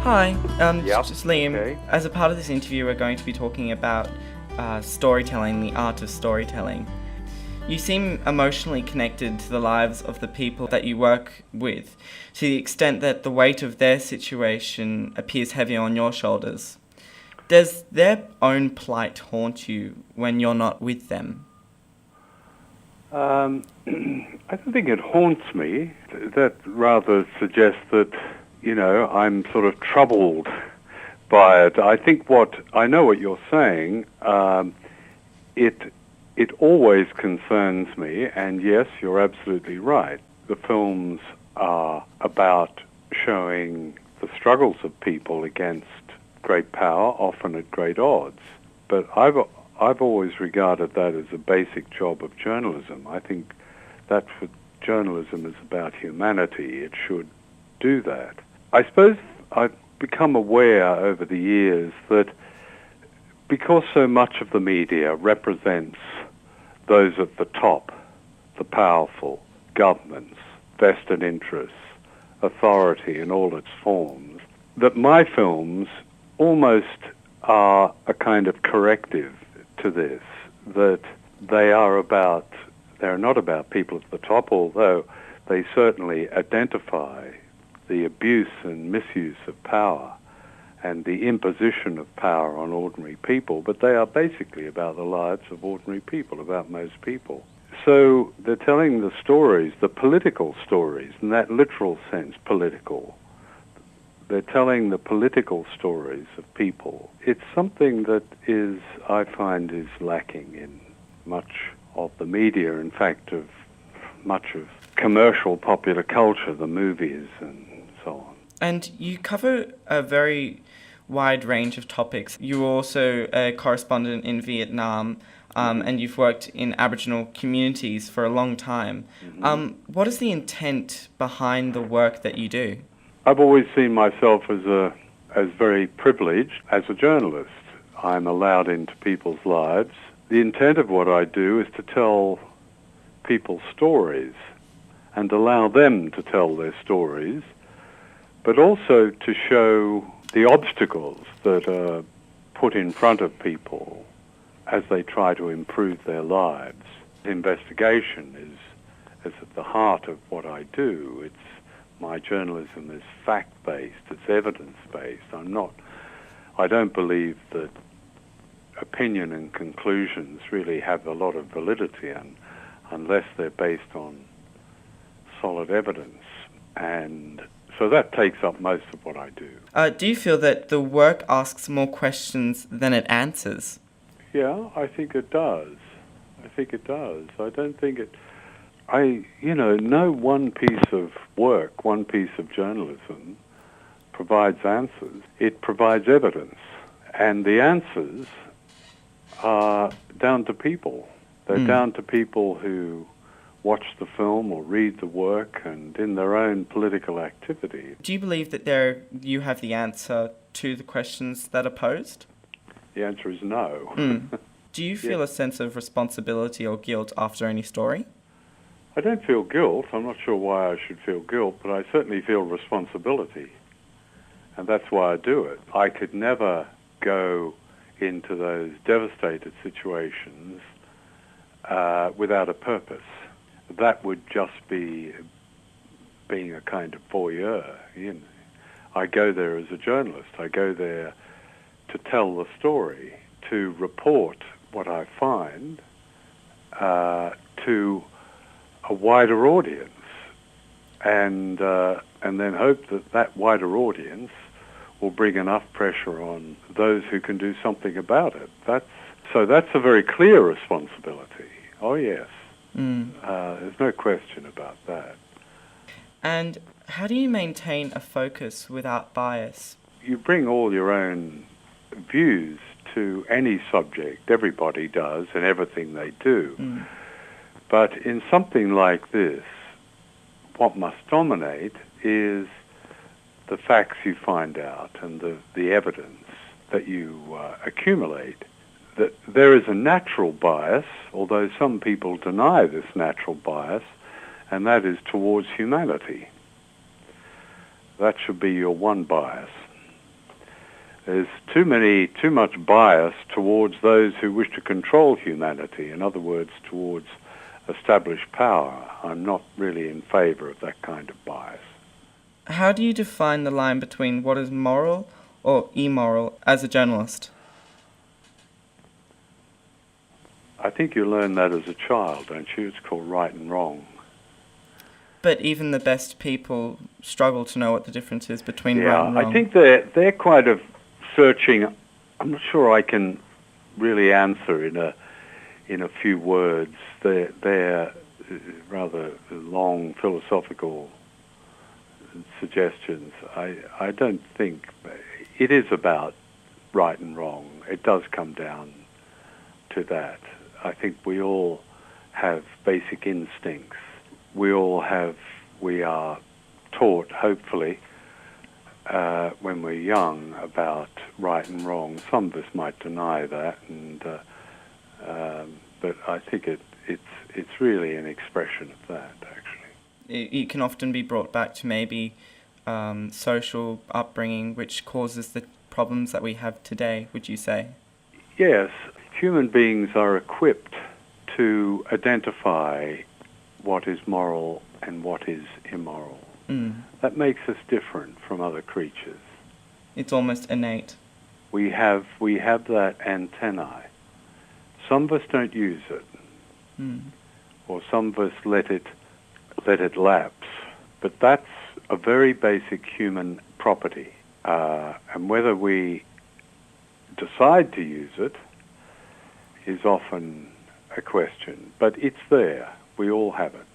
Hi, Yep. just Liam. Okay. As a part of this interview, we're going to be talking about storytelling, the art of storytelling. You seem emotionally connected to the lives of the people that you work with, to the extent that the weight of their situation appears heavy on your shoulders. Does their own plight haunt you when you're not with them? I don't think it haunts me. That rather suggests that, I'm sort of troubled by it. I know what you're saying. It always concerns me, and yes, you're absolutely right. The films are about showing the struggles of people against great power, often at great odds. But I've always regarded that as a basic job of journalism. I think that for journalism is about humanity. It should do that. I suppose I've become aware over the years that because so much of the media represents those at the top, the powerful, governments, vested interests, authority in all its forms, that my films almost are a kind of corrective to this, that they're not about people at the top, although they certainly identify the abuse and misuse of power and the imposition of power on ordinary people, but they are basically about the lives of ordinary people, about most people. So they're telling the stories, the political stories, in that literal sense, political. They're telling the political stories of people. It's something that I find is lacking in much of the media, in fact, of much of commercial popular culture, the movies and so on. And you cover a very wide range of topics. You were also a correspondent in Vietnam, and you've worked in Aboriginal communities for a long time. What is the intent behind the work that you do? I've always seen myself as very privileged as a journalist. I'm allowed into people's lives. The intent of what I do is to tell people's stories and allow them to tell their stories, but also to show the obstacles that are put in front of people as they try to improve their lives. Investigation is at the heart of what I do. My journalism is fact-based, it's evidence-based. I don't believe that opinion and conclusions really have a lot of validity unless they're based on solid evidence. And so that takes up most of what I do. Do you feel that the work asks more questions than it answers? Yeah, I think it does. I don't think it... no one piece of work, one piece of journalism provides answers. It provides evidence. And the answers are down to people. They're down to people who watch the film or read the work and in their own political activity. Do you believe that you have the answer to the questions that are posed? The answer is no. Do you feel a sense of responsibility or guilt after any story? I don't feel guilt. I'm not sure why I should feel guilt, but I certainly feel responsibility. And that's why I do it. I could never go into those devastated situations without a purpose. That would just be being a kind of voyeur. I go there as a journalist. I go there to tell the story, to report what I find to a wider audience, and then hope that wider audience will bring enough pressure on those who can do something about it. That's a very clear responsibility. Oh yes, there's no question about that. And how do you maintain a focus without bias? You bring all your own views to any subject. Everybody does in everything they do. But in something like this, what must dominate is the facts you find out and the evidence that you accumulate. That there is a natural bias, although some people deny this natural bias, and that is towards humanity. That should be your one bias. There's too much bias towards those who wish to control humanity. In other words, towards established power. I'm not really in favour of that kind of bias. How do you define the line between what is moral or immoral as a journalist? I think you learn that as a child, don't you? It's called right and wrong. But even the best people struggle to know what the difference is between right and wrong. I think they're kind of searching. I'm not sure I can really answer in a few words. They're rather long philosophical suggestions. I don't think it is about right and wrong. It does come down to that. I think we all have basic instincts. We are taught, hopefully, when we're young about right and wrong. Some of us might deny that, but I think it's really an expression of that, actually. It can often be brought back to maybe social upbringing, which causes the problems that we have today, would you say? Yes, human beings are equipped to identify what is moral and what is immoral. That makes us different from other creatures. It's almost innate. We have that antennae. Some of us don't use it, or some of us let it lapse. But that's a very basic human property, and whether we decide to use it is often a question. But it's there. We all have it.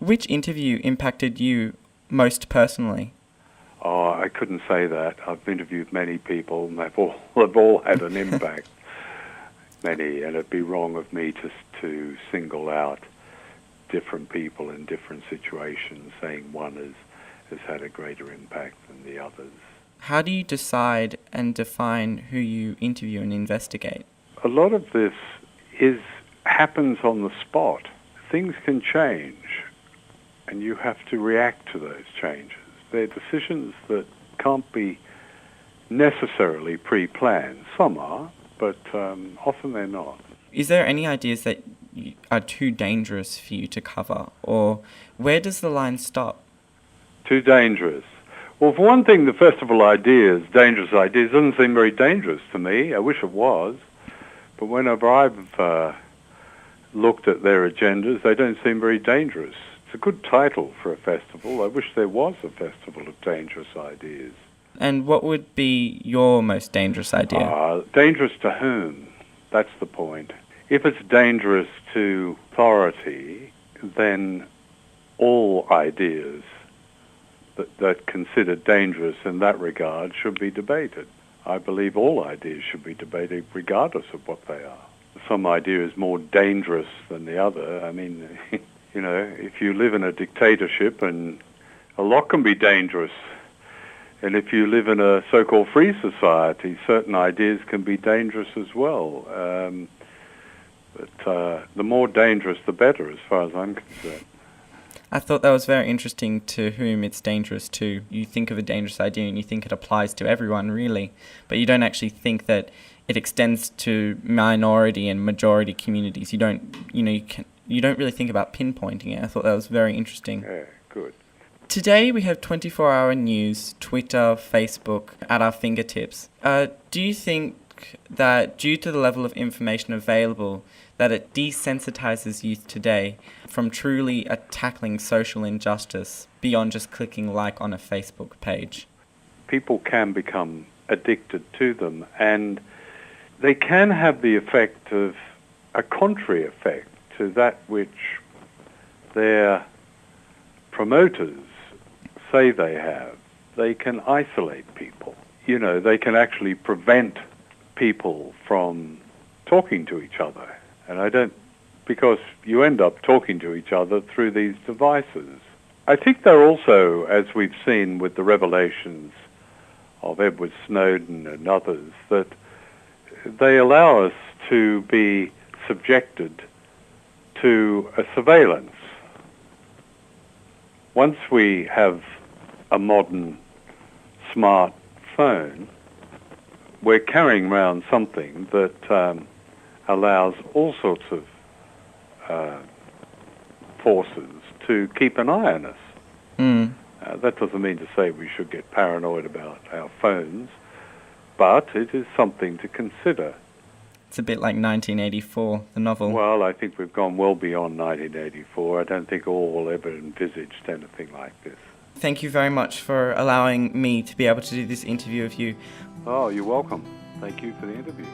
Which interview impacted you most personally? Oh, I couldn't say that. I've interviewed many people, and they've all had an impact. Many, and it'd be wrong of me to single out different people in different situations, saying one has had a greater impact than the others. How do you decide and define who you interview and investigate? A lot of this happens on the spot. Things can change, and you have to react to those changes. They're decisions that can't be necessarily pre-planned. Some are, but often they're not. Is there any ideas that are too dangerous for you to cover, or where does the line stop? Too dangerous. Well, for one thing, the festival dangerous ideas, doesn't seem very dangerous to me. I wish it was. But whenever I've looked at their agendas, they don't seem very dangerous. It's a good title for a festival. I wish there was a festival of dangerous ideas. And what would be your most dangerous idea? Dangerous to whom? That's the point. If it's dangerous to authority, then all ideas that considered dangerous in that regard should be debated. I believe all ideas should be debated regardless of what they are. Some idea is more dangerous than the other. I mean, if you live in a dictatorship, and a lot can be dangerous. And if you live in a so-called free society, certain ideas can be dangerous as well. But the more dangerous, the better, as far as I'm concerned. I thought that was very interesting, to whom it's dangerous to. You think of a dangerous idea and you think it applies to everyone, really, but you don't actually think that it extends to minority and majority communities. You don't really think about pinpointing it. I thought that was very interesting. Yeah, good. Today we have 24-hour news, Twitter, Facebook at our fingertips. Do you think that due to the level of information available, that it desensitizes youth today from truly tackling social injustice beyond just clicking like on a Facebook page? People can become addicted to them, and they can have the effect of a contrary effect to that which their promoters say they have. They can isolate people. They can actually prevent people from talking to each other. And because you end up talking to each other through these devices. I think they're also, as we've seen with the revelations of Edward Snowden and others, that they allow us to be subjected to a surveillance. Once we have a modern smart phone, we're carrying around something that allows all sorts of forces to keep an eye on us. That doesn't mean to say we should get paranoid about our phones, but it is something to consider. It's a bit like 1984, the novel. Well, I think we've gone well beyond 1984. I don't think Orwell ever envisaged anything like this. Thank you very much for allowing me to be able to do this interview with you. Oh, you're welcome. Thank you for the interview.